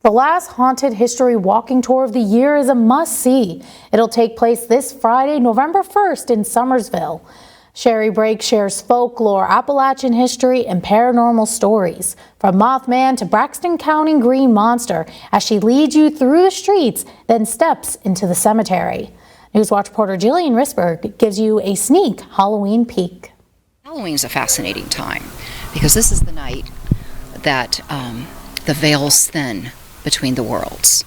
The last haunted history walking tour of the year is a must-see. It'll take place this Friday, November 1st in Summersville. Sherri Brake shares folklore, Appalachian history, and paranormal stories, from Mothman to Braxton County Green Monster, as she leads you through the streets, then steps into the cemetery. Newswatch reporter Sherri Brake gives you a sneak Halloween peek. Halloween's a fascinating time because this is the night that the veil's thin between the worlds.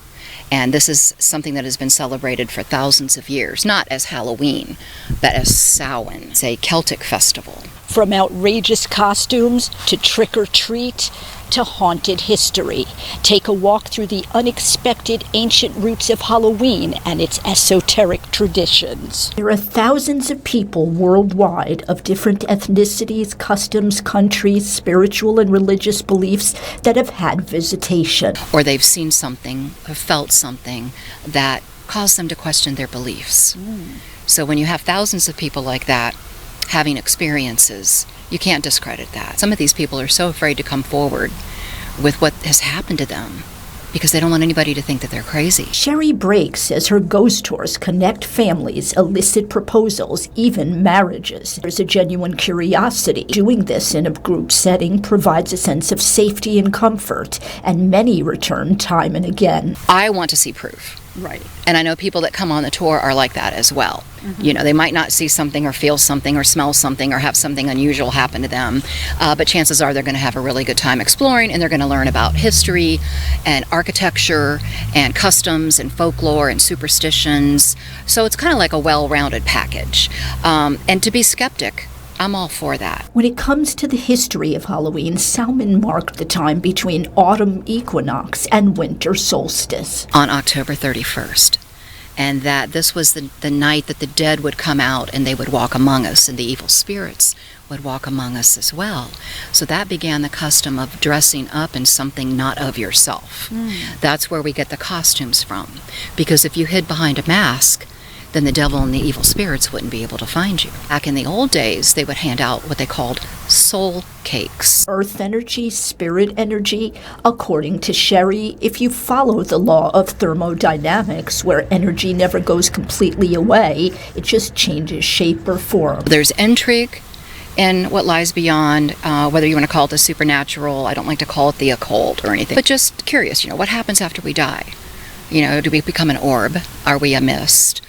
And this is something that has been celebrated for thousands of years, not as Halloween, but as Samhain. It's a Celtic festival. From outrageous costumes to trick-or-treat to haunted history, take a walk through the unexpected ancient roots of Halloween and its esoteric traditions. There are thousands of people worldwide of different ethnicities, customs, countries, spiritual and religious beliefs that have had visitation. Or they've seen something or felt something that caused them to question their beliefs. So when you have thousands of people like that having experiences, you can't discredit that. Some of these people are so afraid to come forward with what has happened to them because they don't want anybody to think that they're crazy. Sherri Brake says her ghost tours connect families, elicit proposals, even marriages. There's a genuine curiosity. Doing this in a group setting provides a sense of safety and comfort, and many return time and again. I want to see proof. Right. And I know people that come on the tour are like that as well. You know, they might not see something or feel something or smell something or have something unusual happen to them, but chances are they're going to have a really good time exploring, and they're going to learn about history and architecture and customs and folklore and superstitions. So it's kind of like a well-rounded package. And to be skeptic, I'm all for that. When it comes to the history of Halloween, Samhain marked the time between autumn equinox and winter solstice. On October 31st. And that this was the night that the dead would come out and they would walk among us, and the evil spirits would walk among us as well. So that began the custom of dressing up in something not of yourself. That's where we get the costumes from. Because if you hid behind a mask, then the devil and the evil spirits wouldn't be able to find you. Back in the old days, they would hand out what they called soul cakes. Earth energy, spirit energy. According to Sherri, if you follow the law of thermodynamics, where energy never goes completely away, it just changes shape or form. There's intrigue in what lies beyond, whether you want to call it the supernatural. I don't like to call it the occult or anything, but just curious, what happens after we die? Do we become an orb? Are we a mist?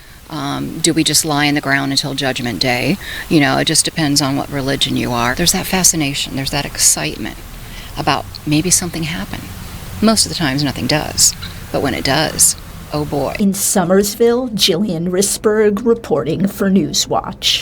Do we just lie in the ground until Judgment Day? It just depends on what religion you are. There's that fascination, there's that excitement about maybe something happened. Most of the times nothing does, but when it does, oh boy. In Summersville, Sherri Brake reporting for Newswatch.